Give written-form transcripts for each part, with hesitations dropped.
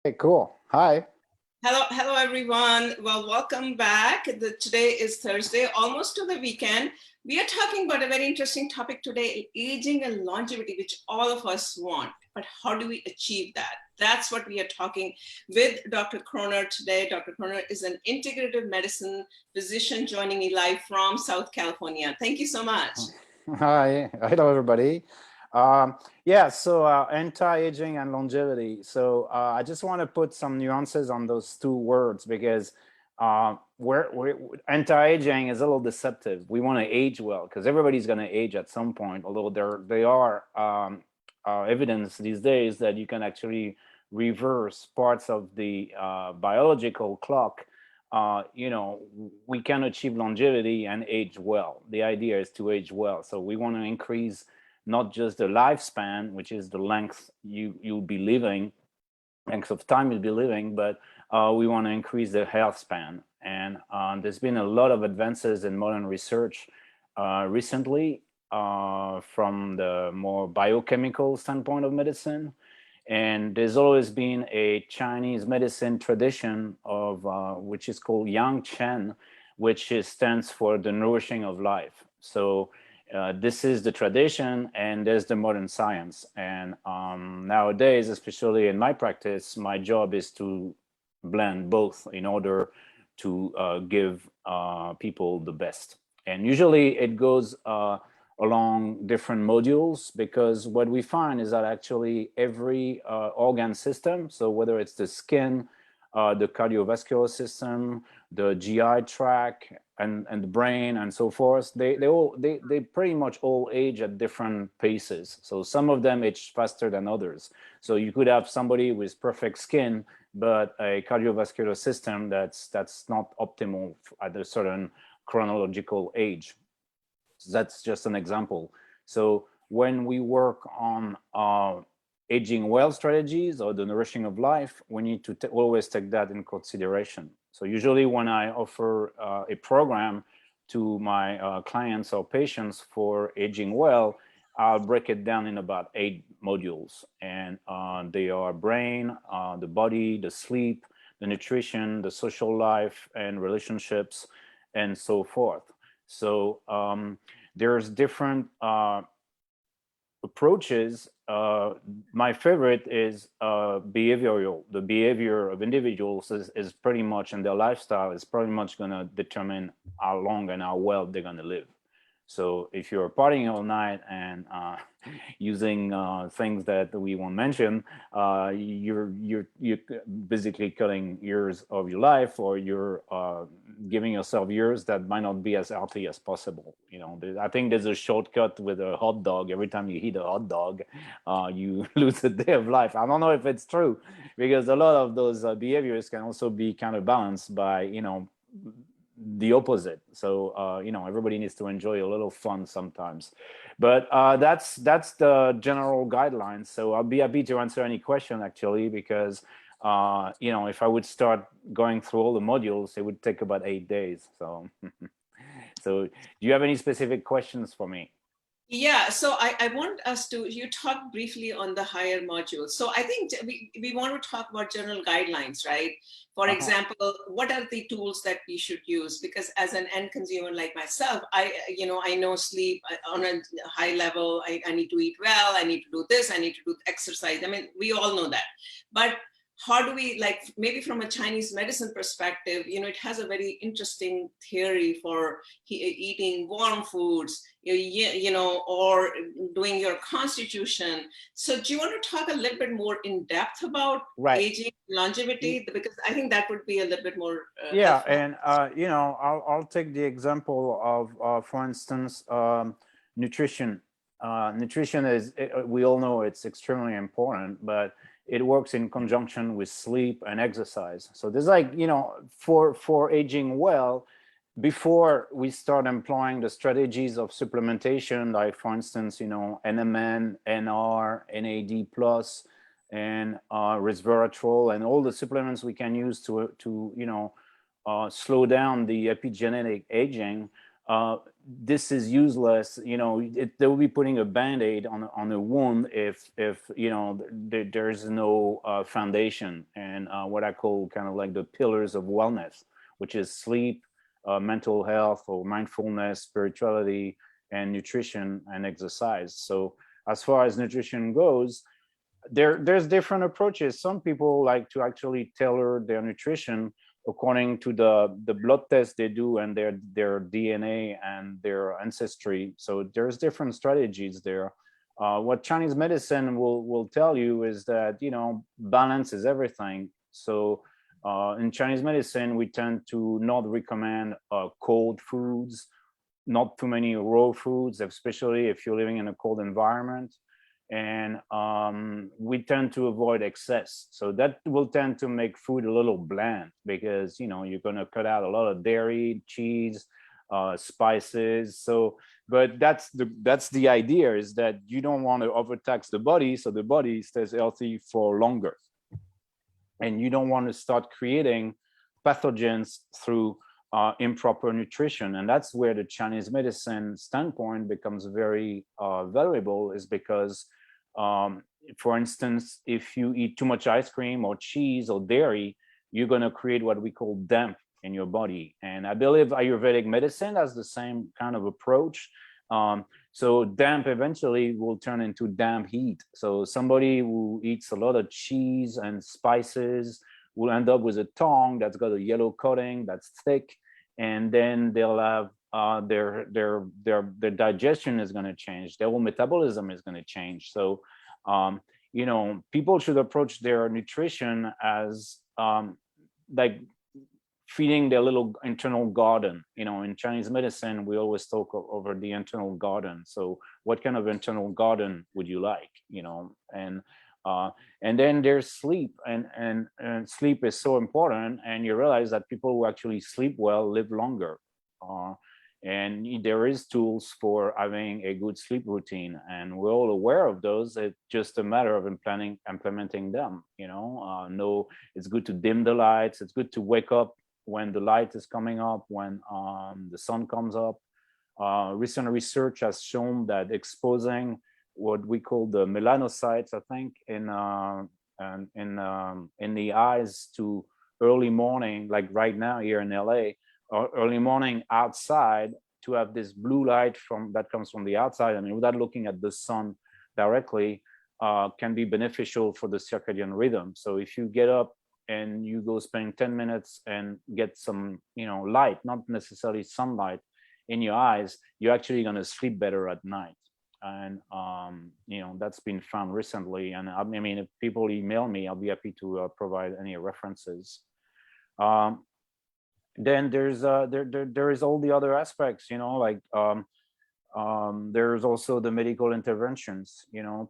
Hey, cool. Hi. Hello everyone. Well, welcome back. Today is Thursday, almost to the weekend. We are talking about a very interesting topic today, aging and longevity, which all of us want. But how do we achieve that? That's what we are talking with Dr. Kroner today. Dr. Kroner is an integrative medicine physician joining me live from South California. Thank you so much. Hi. Hello, everybody. Anti-aging and longevity. I just want to put some nuances on those two words because we're anti-aging is a little deceptive. We want to age well because everybody's going to age at some point, although they are evidence these days that you can actually reverse parts of the biological clock. We can achieve longevity and age well. The idea is to age well. So we want to increase not just the lifespan, which is the length you'll be living, length of time you'll be living, but we want to increase the health span. And there's been a lot of advances in modern research recently from the more biochemical standpoint of medicine. And there's always been a Chinese medicine tradition of which is called Yang Chen, stands for the nourishing of life. So this is the tradition, and there's the modern science. And nowadays, especially in my practice, my job is to blend both in order to give people the best. And usually it goes along different modules, because what we find is that actually every organ system, so whether it's the skin, the cardiovascular system, the GI tract, and the brain, and so forth, they pretty much all age at different paces. So some of them age faster than others. So you could have somebody with perfect skin, but a cardiovascular system that's not optimal at a certain chronological age. So that's just an example. So when we work on aging well strategies or the nourishing of life, we need to always take that in consideration. So usually when I offer a program to my clients or patients for aging well, I'll break it down in about 8 modules. And they are brain, the body, the sleep, the nutrition, the social life and relationships, and so forth. So there's different approaches. My favorite is behavioral. The behavior of individuals is pretty much, and their lifestyle is pretty much going to determine how long and how well they're going to live. So if you're partying all night and using things that we won't mention, you're basically cutting years of your life, or you're giving yourself years that might not be as healthy as possible. I think there's a shortcut with a hot dog. Every time you eat a hot dog, you lose a day of life. I don't know if it's true, because a lot of those behaviors can also be counterbalanced by the opposite. So everybody needs to enjoy a little fun sometimes. But that's the general guidelines. So I'll be happy to answer any question, actually, because if I would start going through all the modules, it would take about 8 days. So so do you have any specific questions for me? Yeah, so I want us to, you talk briefly on the higher modules. So I think we want to talk about general guidelines, right? For Uh-huh. example, what are the tools that we should use? Because as an end consumer like myself, I know sleep on a high level. I need to eat well. I need to do this. I need to do exercise. I mean, we all know that. But how do we, like, maybe from a Chinese medicine perspective, it has a very interesting theory for eating warm foods, or doing your constitution. So do you want to talk a little bit more in depth about Right. aging, longevity? Because I think that would be a little bit more Yeah, helpful. and I'll take the example of, for instance, nutrition. Nutrition is, we all know it's extremely important, but it works in conjunction with sleep and exercise. So there's, like, for aging well, before we start employing the strategies of supplementation, like, for instance, NMN, NR, NAD plus, and resveratrol, and all the supplements we can use to slow down the epigenetic aging. this is useless. They will be putting a band-aid on a wound if there's no foundation, and what I call kind of like the pillars of wellness, which is sleep, mental health or mindfulness, spirituality, and nutrition and exercise. So as far as nutrition goes, there's different approaches. Some people like to actually tailor their nutrition according to the blood tests they do and their DNA and their ancestry. So there's different strategies there. What Chinese medicine will tell you is that balance is everything. So in Chinese medicine, we tend to not recommend cold foods, not too many raw foods, especially if you're living in a cold environment. And we tend to avoid excess. So that will tend to make food a little bland, because you're going to cut out a lot of dairy, cheese, spices. So, but that's the idea, is that you don't want to overtax the body, so the body stays healthy for longer. And you don't want to start creating pathogens through improper nutrition. And that's where the Chinese medicine standpoint becomes very valuable, is because for instance, if you eat too much ice cream or cheese or dairy, you're going to create what we call damp in your body. And I believe Ayurvedic medicine has the same kind of approach. So damp eventually will turn into damp heat. So somebody who eats a lot of cheese and spices will end up with a tongue that's got a yellow coating that's thick, and then they'll have their digestion is going to change, their whole metabolism is going to change. So people should approach their nutrition as like feeding their little internal garden. In Chinese medicine, we always talk over the internal garden. So what kind of internal garden would you like? And then there's sleep, and sleep is so important. And you realize that people who actually sleep well live longer. And there is tools for having a good sleep routine, and we're all aware of those. It's just a matter of implementing them. No, it's good to dim the lights. It's good to wake up when the light is coming up, when the sun comes up. Recent research has shown that exposing what we call the melanocytes, I think, in the eyes to early morning, like right now here in LA, or early morning outside, to have this blue light that comes from the outside, without looking at the sun directly, can be beneficial for the circadian rhythm. So if you get up and you go spend 10 minutes and get some light, not necessarily sunlight, in your eyes, you're actually going to sleep better at night. And that's been found recently. And if people email me, I'll be happy to provide any references. Then there's there is all the other aspects, there's also the medical interventions.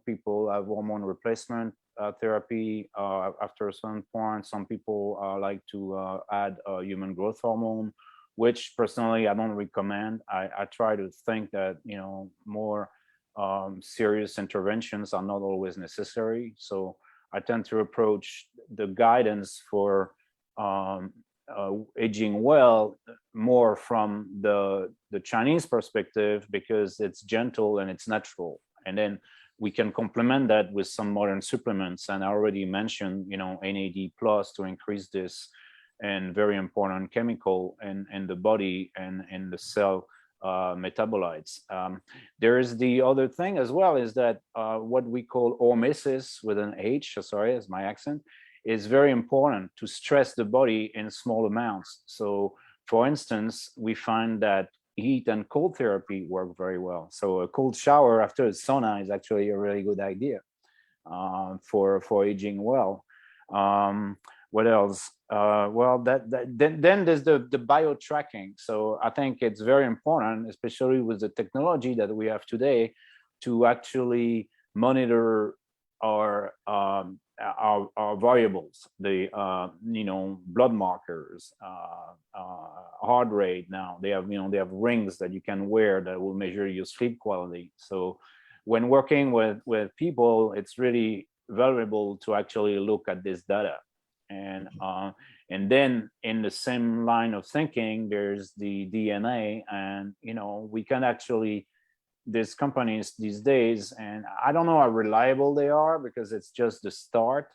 People have hormone replacement therapy after a certain point. Some people like to add human growth hormone, which personally I don't recommend. I try to think that more serious interventions are not always necessary. So I tend to approach the guidance for aging well more from the Chinese perspective, because it's gentle and it's natural. And then we can complement that with some modern supplements. And I already mentioned, NAD plus to increase this, and very important chemical in the body and in the cell metabolites. There is the other thing as well, is that what we call hormesis with an H, sorry, is my accent, is very important to stress the body in small amounts. So for instance, we find that heat and cold therapy work very well. So a cold shower after a sauna is actually a really good idea for aging well. What else? Then there's the bio tracking. So I think it's very important, especially with the technology that we have today, to actually monitor our variables, the blood markers, heart rate. Now they have rings that you can wear that will measure your sleep quality. So when working with people, it's really valuable to actually look at this data. and then in the same line of thinking, there's the DNA, and we can actually, there's companies these days, and I don't know how reliable they are because it's just the start.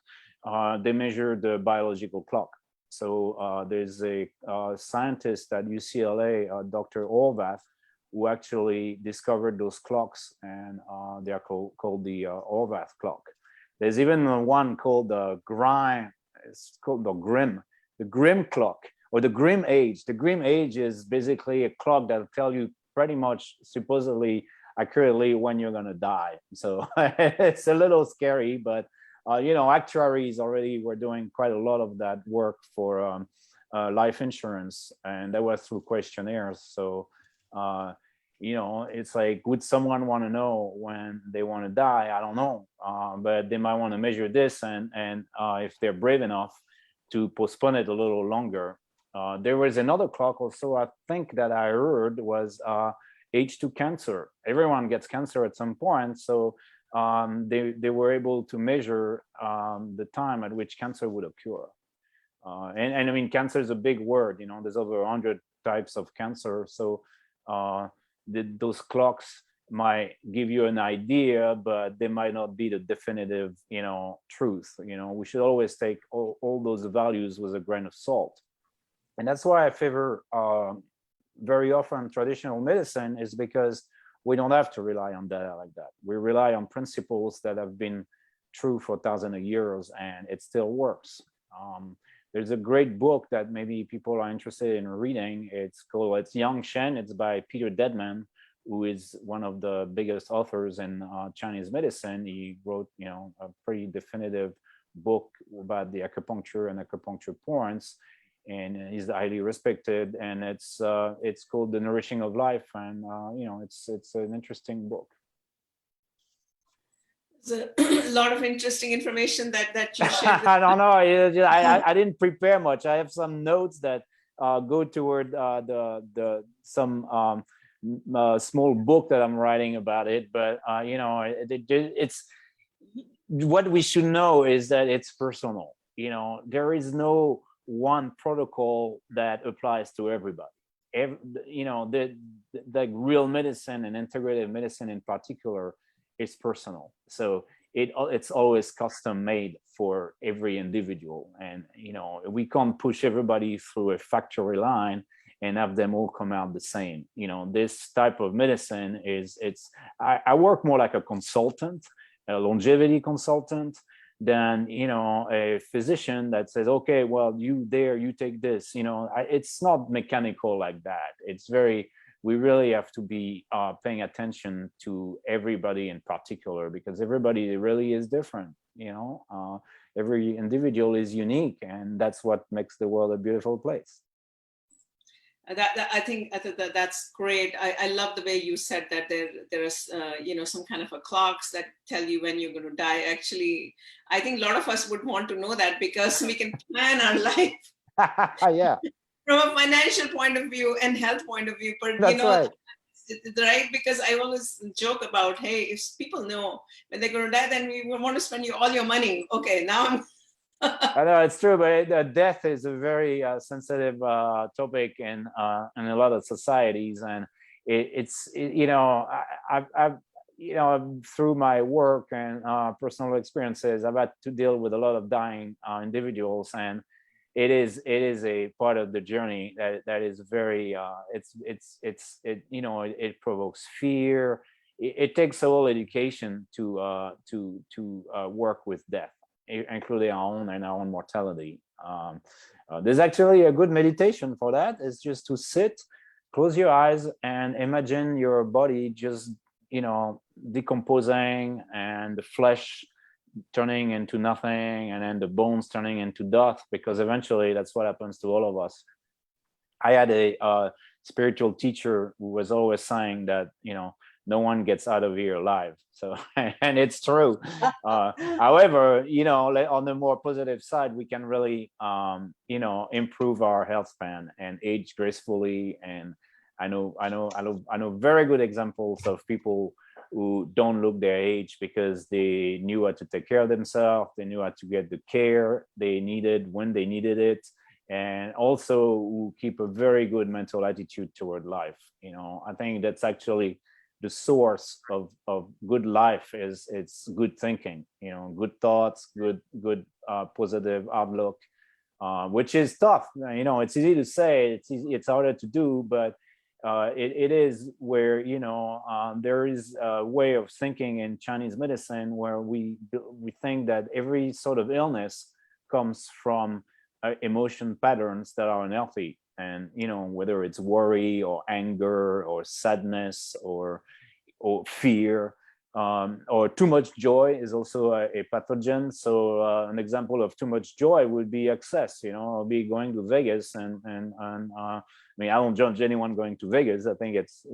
They measure the biological clock. So there's a scientist at UCLA, Dr. Horvath, who actually discovered those clocks, and they are called the Horvath clock. There's even one called the Grime. It's called the Grimm clock, or the Grimm age. The Grimm age is basically a clock that'll tell you pretty much, supposedly accurately, when you're gonna die. So it's a little scary, but actuaries already were doing quite a lot of that work for life insurance, and that was through questionnaires. So it's like, would someone want to know when they want to die? I don't know, but they might want to measure this, and if they're brave enough to postpone it a little longer. There was another clock also, I think, that I heard was age to cancer. Everyone gets cancer at some point, so they were able to measure the time at which cancer would occur. And I mean, cancer is a big word. There's over 100 types of cancer, so those clocks might give you an idea, but they might not be the definitive truth. We should always take all those values with a grain of salt. And that's why I favor very often traditional medicine, is because we don't have to rely on data like that. We rely on principles that have been true for thousands of years, and it still works. There's a great book that maybe people are interested in reading. It's Yang Shen. It's by Peter Deadman, who is one of the biggest authors in Chinese medicine. He wrote, a pretty definitive book about the acupuncture and acupuncture points, and he's highly respected. And it's called The Nourishing of Life, and it's an interesting book. There's a lot of interesting information that you shared. I don't know. I didn't prepare much. I have some notes that go toward some small book that I'm writing about it. But it's what we should know is that it's personal. There is no one protocol that applies to everybody. The real medicine and integrative medicine in particular is personal. So it's always custom made for every individual, and we can't push everybody through a factory line and have them all come out the same. This type of medicine I work more like a consultant, a longevity consultant, than a physician that says, okay, well, you take this. It's not mechanical like that. We really have to be paying attention to everybody in particular, because everybody really is different. Every individual is unique, and that's what makes the world a beautiful place. I think that's great. I love the way you said that there is some kind of a clocks that tell you when you're going to die. Actually, I think a lot of us would want to know that, because we can plan our life. Yeah. From a financial point of view and health point of view, but that's right. Right, because I always joke about, hey, if people know when they're going to die, then we want to spend all your money. Okay, now I know it's true, but death is a very sensitive topic in a lot of societies, and I've through my work and personal experiences, I've had to deal with a lot of dying individuals, and it is a part of the journey that is very it provokes fear. It takes a whole education to work with death, including our own mortality. There's actually a good meditation for that. It's just to sit, close your eyes, and imagine your body just decomposing, and the flesh turning into nothing, and then the bones turning into dust, because eventually that's what happens to all of us. I had a spiritual teacher who was always saying that no one gets out of here alive. So, and it's true. However, on the more positive side, we can really improve our health span and age gracefully. And I know very good examples of people who don't look their age because they knew how to take care of themselves, they knew how to get the care they needed when they needed it, and also who keep a very good mental attitude toward life. I think that's actually the source of good life. Is it's good thinking, good thoughts, good positive outlook, which is tough. It's easy to say, it's harder to do, but it is where there is a way of thinking in Chinese medicine where we think that every sort of illness comes from emotion patterns that are unhealthy, and whether it's worry or anger or sadness or fear, or too much joy is also a pathogen. So an example of too much joy would be excess. I'll be going to Vegas, and I mean, I don't judge anyone going to Vegas. I think it's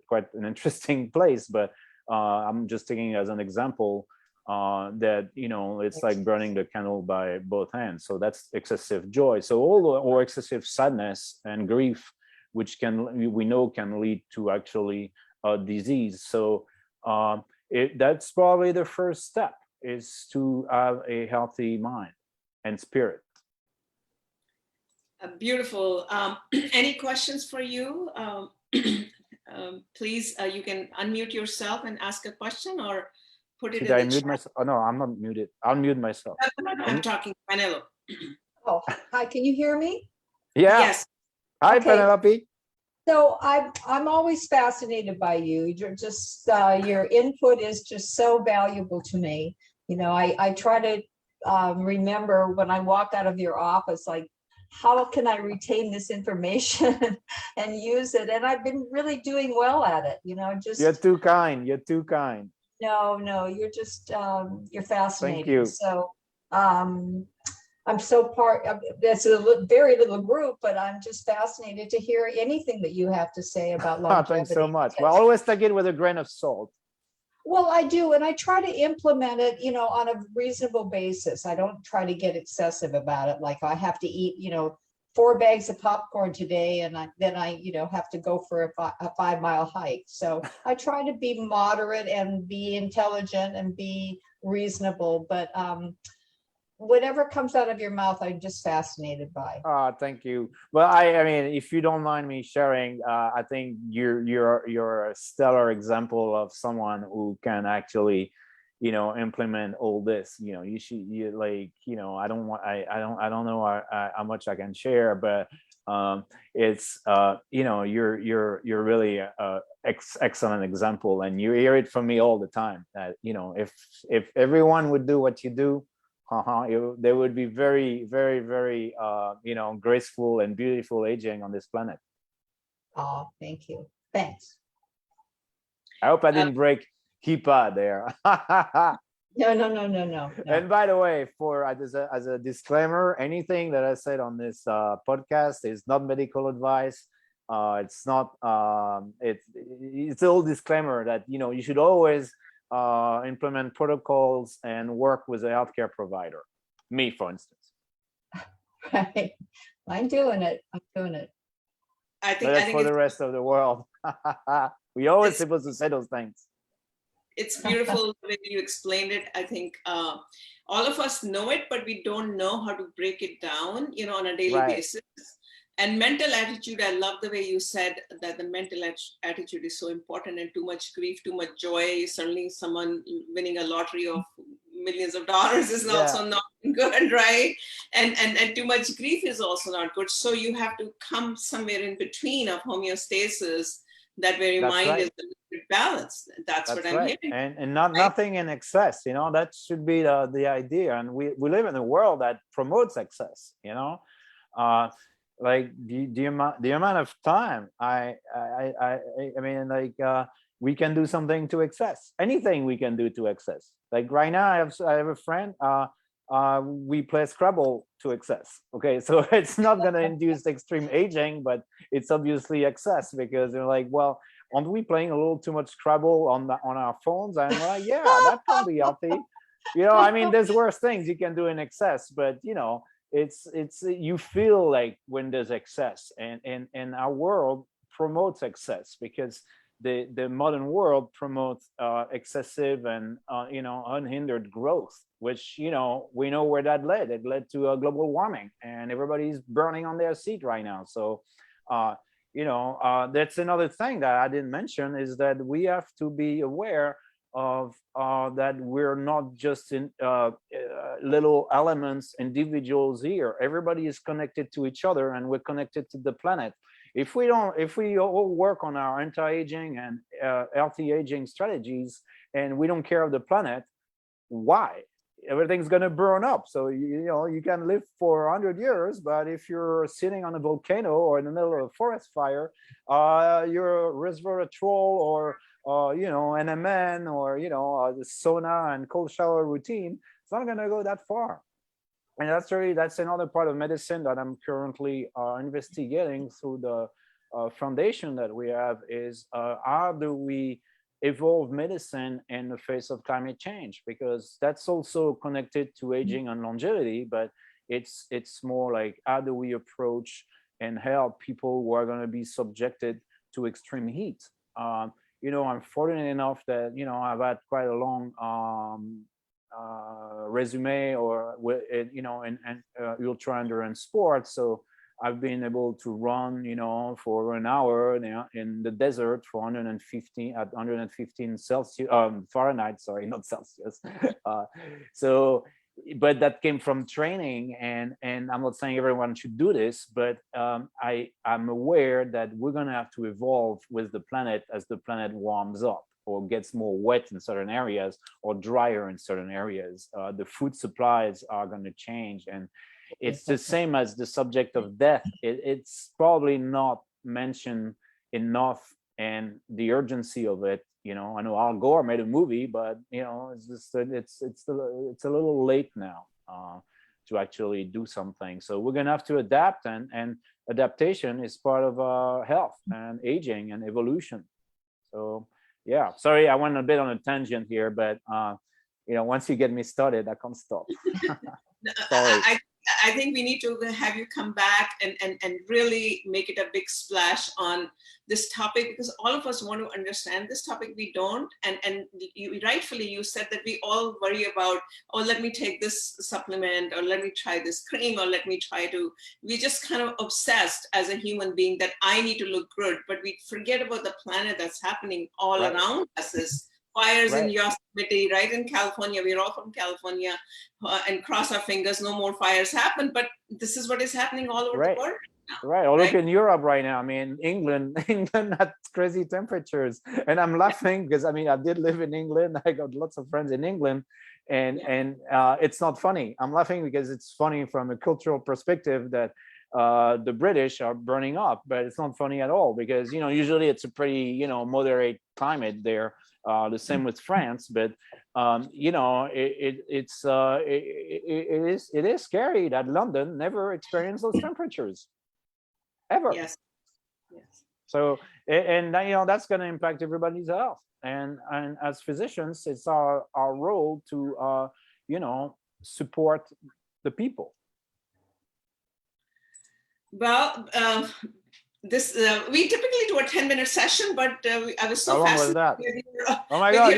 quite an interesting place, but I'm just taking it as an example that it's like burning the candle by both hands. So that's excessive joy. So or excessive sadness and grief, which we know can lead to actually disease. So that's probably the first step, is to have a healthy mind and spirit. Beautiful. Any questions for you? Please, you can unmute yourself and ask a question, or put it Should in I the mute chat. myself? Oh, no, I'm not muted. I'll mute myself. I'm talking to Penelope. Oh, hi, can you hear me? Yeah. Yes. Hi, Okay. Penelope. So I'm always fascinated by you. You're just your input is just so valuable to me. I try to remember when I walk out of your office, like, how can I retain this information and use it? And I've been really doing well at it. You're too kind. You're too kind. No, you're just you're fascinating. Thank you. So I'm so part of that's very little group, but I'm just fascinated to hear anything that you have to say about longevity. Thanks so much. Well, always take it with a grain of salt. Well, I do, and I try to implement it, on a reasonable basis. I don't try to get excessive about it. Like I have to eat, 4 bags of popcorn today, and then I have to go for a 5-mile hike. So I try to be moderate and be intelligent and be reasonable, but whatever comes out of your mouth, I'm just fascinated by. Thank you. Well, I mean, if you don't mind me sharing, I think you're a stellar example of someone who can actually, implement all this. I don't know how much I can share, but it's you're really a excellent example, and you hear it from me all the time that if everyone would do what you do, there would be very, very, very, graceful and beautiful aging on this planet. Oh, thank you. Thanks. I hope I didn't break Kipa there. No. And by the way, as a disclaimer, anything that I said on this podcast is not medical advice. It's not. It's a little disclaimer that you should always implement protocols and work with a healthcare provider. Me, for instance. Right. I'm doing it. I think for the rest of the world. We always supposed to say those things. It's beautiful the way you explained it. I think all of us know it, but we don't know how to break it down, on a daily basis. And mental attitude, I love the way you said that the mental attitude is so important, and too much grief, too much joy. Certainly someone winning a lottery of millions of dollars is also not good, right? And too much grief is also not good. So you have to come somewhere in between of homeostasis, that where your mind is a little bit balanced. That's what I'm hearing. And nothing in excess, that should be the idea. And we live in a world that promotes excess, like the amount of time I mean, like we can do something to excess. Anything we can do to excess. Like right now, I have a friend. We play Scrabble to excess. Okay, so it's not going to induce extreme aging, but it's obviously excess, because they're like, well, aren't we playing a little too much Scrabble on our phones? I'm like, yeah, that can be healthy. I mean, there's worse things you can do in excess, but it's you feel like when there's excess, and our world promotes excess, because the modern world promotes excessive and unhindered growth, which we know where that led. It led to global warming, and everybody's burning on their seat right now. So that's another thing that I didn't mention, is that we have to be aware of that we're not just in little elements, individuals here. Everybody is connected to each other, and we're connected to the planet. If we all work on our anti-aging and healthy aging strategies, and we don't care of the planet, why? Everything's going to burn up. So you can live for 100 years, but if you're sitting on a volcano or in the middle of a forest fire, your resveratrol or NMN or the sauna and cold shower routine, it's not going to go that far. And that's another part of medicine that I'm currently investigating through the foundation that we have, is how do we evolve medicine in the face of climate change, because that's also connected to aging and longevity, but it's more like, how do we approach and help people who are going to be subjected to extreme heat. I'm fortunate enough that I've had quite a long resume in ultra endurance sports. So I've been able to run for an hour in the desert for 115 Celsius, Fahrenheit, sorry, not Celsius. But that came from training, and I'm not saying everyone should do this, but I'm aware that we're going to have to evolve with the planet as the planet warms up or gets more wet in certain areas or drier in certain areas. The food supplies are going to change, and it's the same as the subject of death. It's probably not mentioned enough, and the urgency of it. I know Al Gore made a movie, but it's just it's a little late now to actually do something. So we're gonna have to adapt, and adaptation is part of health and aging and evolution. So yeah, sorry, I went a bit on a tangent here, but once you get me started, I can't stop. Sorry. I think we need to have you come back and really make it a big splash on this topic, because all of us want to understand this topic. We don't. And rightfully, you said that we all worry about, oh, let me take this supplement, or let me try this cream, or we're just kind of obsessed as a human being that I need to look good, but we forget about the planet that's happening all around us. Fires in Yosemite, right in California. We're all from California, and cross our fingers, no more fires happen. But this is what is happening all over the world now. Right. Or look in Europe right now. I mean, England had crazy temperatures, and I'm laughing because I did live in England. I got lots of friends in England, and it's not funny. I'm laughing because it's funny from a cultural perspective that the British are burning up, but it's not funny at all because usually it's a pretty moderate climate there. The same with France, but it is scary that London never experienced those temperatures ever. Yes. So and that's going to impact everybody's health, and as physicians, it's our role to support the people. Well, we typically do a 10-minute session, but I was so How long was that? Oh my God!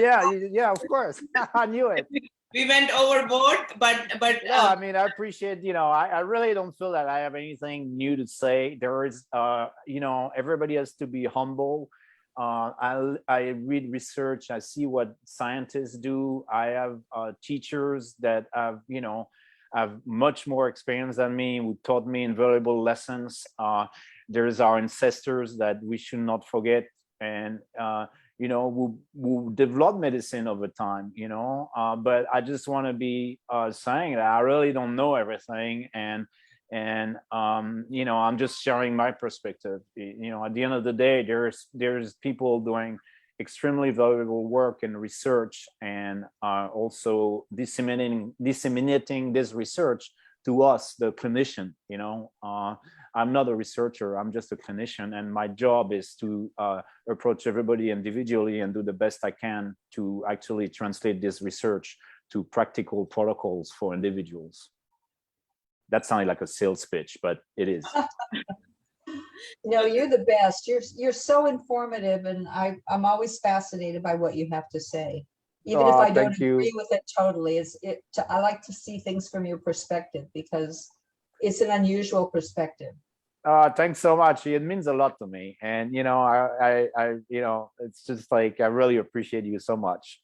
Yeah, of course. I knew it. We went overboard, but yeah, I appreciate. I really don't feel that I have anything new to say. There is, everybody has to be humble. I read research. I see what scientists do. I have teachers that have much more experience than me, who taught me invaluable lessons. There's our ancestors that we should not forget, and who developed medicine over time. But I just want to be saying that I really don't know everything, and I'm just sharing my perspective. At the end of the day, there's people doing extremely valuable work and research, and also disseminating this research to us, the clinician. I'm not a researcher, I'm just a clinician, and my job is to approach everybody individually and do the best I can to actually translate this research to practical protocols for individuals. That sounded like a sales pitch, but it is. No, Okay. you're the best. You're so informative, and I'm always fascinated by what you have to say. Even if Oh, I don't thank you. agree with it totally, I like to see things from your perspective because it's an unusual perspective. Thanks so much. It means a lot to me. And, it's just like, I really appreciate you so much.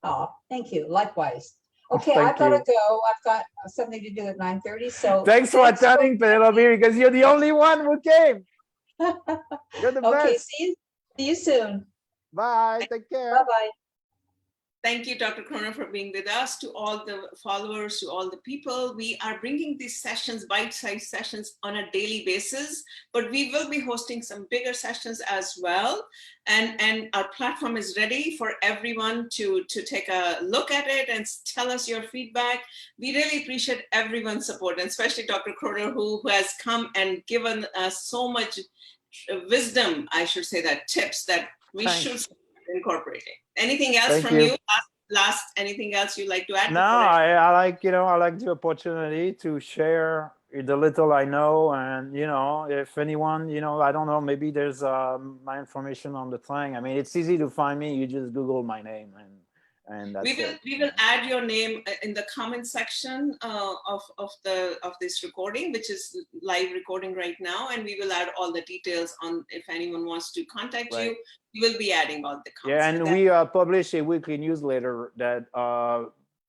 Oh, thank you. Likewise. Okay, Thank I've got to you. go. I've got something to do at 9:30. So Thanks for attending, Penelope, because you're the only one who came. You're the Okay, best. see you soon. Bye. Take care. Bye-bye. Thank you, Dr. Kroner, for being with us. To all the followers, to all the people, we are bringing these sessions, bite-sized sessions, on a daily basis, but we will be hosting some bigger sessions as well. And our platform is ready for everyone to take a look at it and tell us your feedback. We really appreciate everyone's support, and especially Dr. Kroner, who has come and given us so much wisdom, I should say, that tips that we Thanks. should start incorporating. Anything else Thank from you. you? Last, anything else you'd like to add? No, I like, I like the opportunity to share the little I know. And, if anyone, I don't know, maybe there's my information on the thing. I mean, it's easy to find me. You just Google my name and that's it. We will add your name in the comment section of this recording, which is live recording right now, and we will add all the details on if anyone wants to contact Right. you. We will be adding all the comments. Yeah, and we publish a weekly newsletter that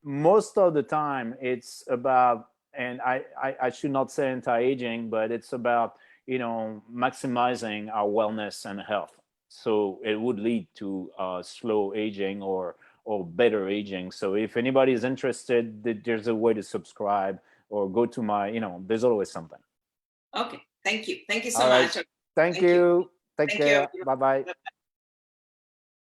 most of the time it's about, and I should not say anti-aging, but it's about, maximizing our wellness and health. So it would lead to slow aging or better aging. So if anybody is interested, there's a way to subscribe or go to my, there's always something. Okay, thank you. Thank you so All right. much. Thank you. Take Thank care. you. Bye-bye. Bye-bye.